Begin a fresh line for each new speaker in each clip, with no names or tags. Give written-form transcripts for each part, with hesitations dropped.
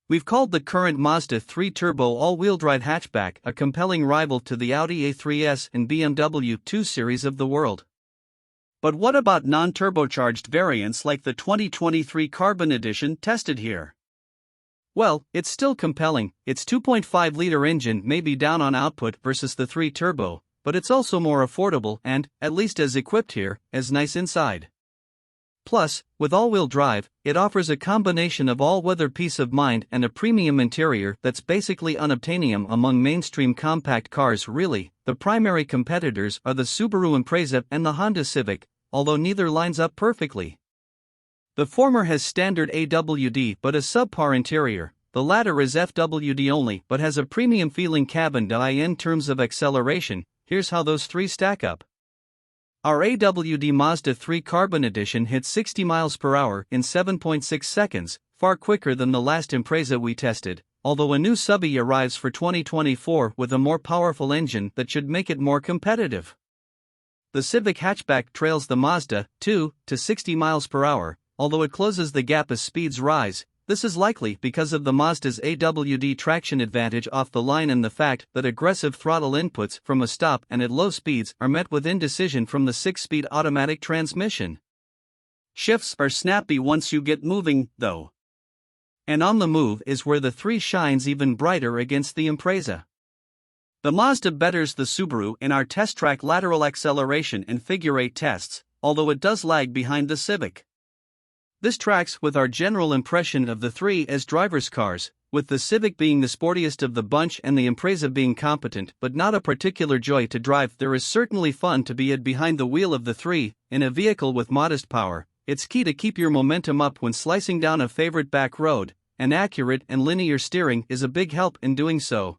We've called the current Mazda 3 Turbo all-wheel drive hatchback a compelling rival to the Audi A3s and BMW 2 Series of the world. But what about non-turbocharged variants like the 2023 Carbon Edition tested here? Well, it's still compelling. Its 2.5-liter engine may be down on output versus the 3 Turbo, but it's also more affordable and, at least as equipped here, as nice inside. Plus, with all-wheel drive, it offers a combination of all-weather peace of mind and a premium interior that's basically unobtainium among mainstream compact cars. Really, the primary competitors are the Subaru Impreza and the Honda Civic, although neither lines up perfectly. The former has standard AWD but a subpar interior, the latter is FWD only but has a premium-feeling cabin. In terms of acceleration, here's how those three stack up. Our AWD Mazda 3 Carbon Edition hit 60 miles per hour in 7.6 seconds, far quicker than the last Impreza we tested, although a new subby arrives for 2024 with a more powerful engine that should make it more competitive. The Civic hatchback trails the Mazda 2 to 60 miles per hour, although it closes the gap as speeds rise. This is likely because of the Mazda's AWD traction advantage off the line and the fact that aggressive throttle inputs from a stop and at low speeds are met with indecision from the 6-speed automatic transmission. Shifts are snappy once you get moving, though. And on the move is where the 3 shines even brighter against the Impreza. The Mazda betters the Subaru in our test track lateral acceleration and figure 8 tests, although it does lag behind the Civic. This tracks with our general impression of the 3 as driver's cars, with the Civic being the sportiest of the bunch and the Impreza being competent but not a particular joy to drive. There is certainly fun to be behind the wheel of the 3, in a vehicle with modest power. It's key to keep your momentum up when slicing down a favorite back road, and accurate and linear steering is a big help in doing so.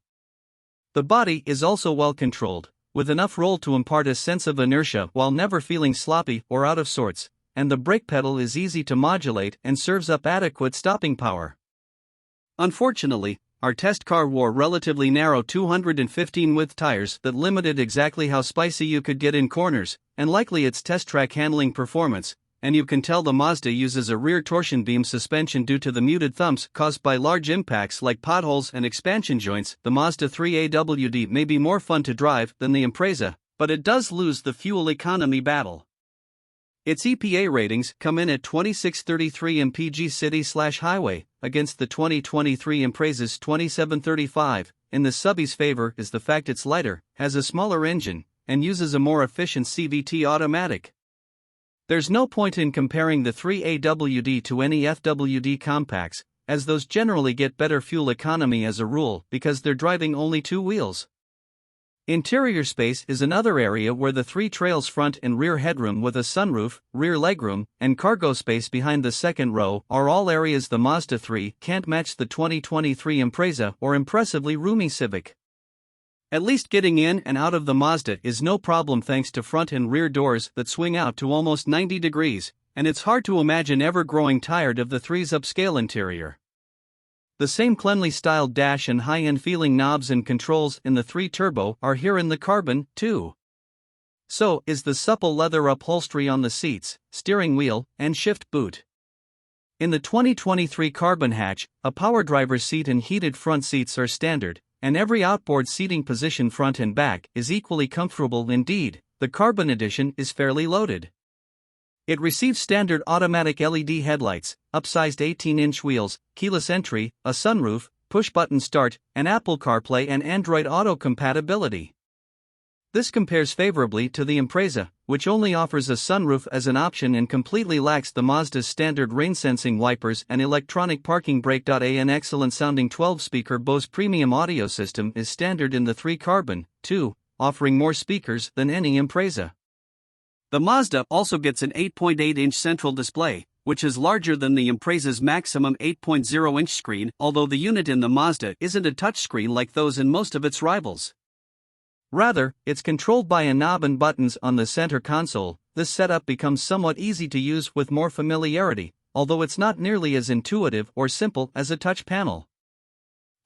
The body is also well controlled, with enough roll to impart a sense of inertia while never feeling sloppy or out of sorts, and the brake pedal is easy to modulate and serves up adequate stopping power. Unfortunately, our test car wore relatively narrow 215 width tires that limited exactly how spicy you could get in corners, and likely its test track handling performance, and you can tell the Mazda uses a rear torsion beam suspension due to the muted thumps caused by large impacts like potholes and expansion joints. The Mazda 3 AWD may be more fun to drive than the Impreza, but it does lose the fuel economy battle. Its EPA ratings come in at 2633 mpg city/highway, against the 2023 Impreza's 2735. In the subby's favor is the fact it's lighter, has a smaller engine, and uses a more efficient CVT automatic. There's no point in comparing the 3 AWD to any FWD compacts, as those generally get better fuel economy as a rule because they're driving only 2 wheels. Interior space is another area where the 3 trails front and rear headroom with a sunroof, rear legroom, and cargo space behind the second row are all areas the Mazda 3 can't match the 2023 Impreza or impressively roomy Civic. At least getting in and out of the Mazda is no problem thanks to front and rear doors that swing out to almost 90 degrees, and it's hard to imagine ever growing tired of the 3's upscale interior. The same cleanly styled dash and high-end feeling knobs and controls in the 3 Turbo are here in the Carbon, too. So is the supple leather upholstery on the seats, steering wheel, and shift boot. In the 2023 Carbon hatch, a power driver's seat and heated front seats are standard, and every outboard seating position front and back is equally comfortable. Indeed, the Carbon Edition is fairly loaded. It receives standard automatic LED headlights, upsized 18-inch wheels, keyless entry, a sunroof, push-button start, and Apple CarPlay and Android Auto compatibility. This compares favorably to the Impreza, which only offers a sunroof as an option and completely lacks the Mazda's standard rain-sensing wipers and electronic parking brake. An excellent-sounding 12-speaker Bose premium audio system is standard in the 3 Carbon, too, offering more speakers than any Impreza. The Mazda also gets an 8.8-inch central display, which is larger than the Impreza's maximum 8.0-inch screen, although the unit in the Mazda isn't a touchscreen like those in most of its rivals. Rather, it's controlled by a knob and buttons on the center console. This setup becomes somewhat easy to use with more familiarity, although it's not nearly as intuitive or simple as a touch panel.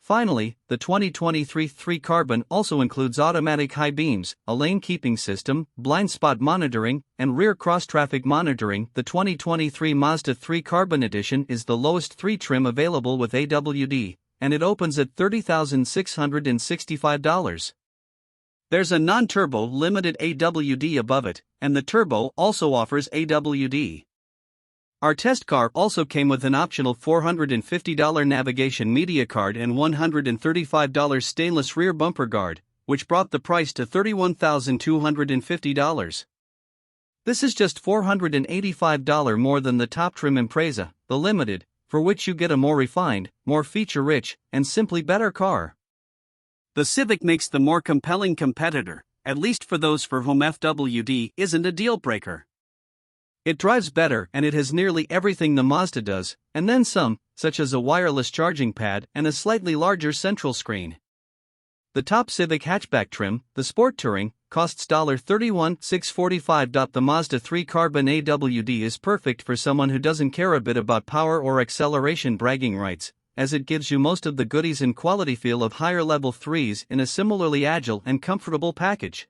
Finally, the 2023 3 Carbon also includes automatic high beams, a lane keeping system, blind spot monitoring, and rear cross-traffic monitoring. The 2023 Mazda 3 Carbon Edition is the lowest 3 trim available with AWD, and it opens at $30,665. There's a non-turbo limited AWD above it, and the turbo also offers AWD. Our test car also came with an optional $450 navigation media card and $135 stainless rear bumper guard, which brought the price to $31,250. This is just $485 more than the top trim Impreza, the Limited, for which you get a more refined, more feature-rich, and simply better car. The Civic makes the more compelling competitor, at least for those for whom FWD isn't a deal-breaker. It drives better and it has nearly everything the Mazda does, and then some, such as a wireless charging pad and a slightly larger central screen. The top Civic hatchback trim, the Sport Touring, costs $31,645. The Mazda 3 Carbon AWD is perfect for someone who doesn't care a bit about power or acceleration bragging rights, as it gives you most of the goodies and quality feel of higher level 3s in a similarly agile and comfortable package.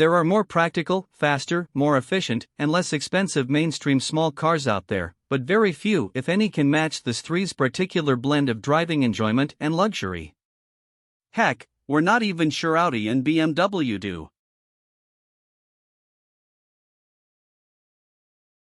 There are more practical, faster, more efficient, and less expensive mainstream small cars out there, but very few, if any, can match this 3's particular blend of driving enjoyment and luxury. Heck, we're not even sure Audi and BMW do.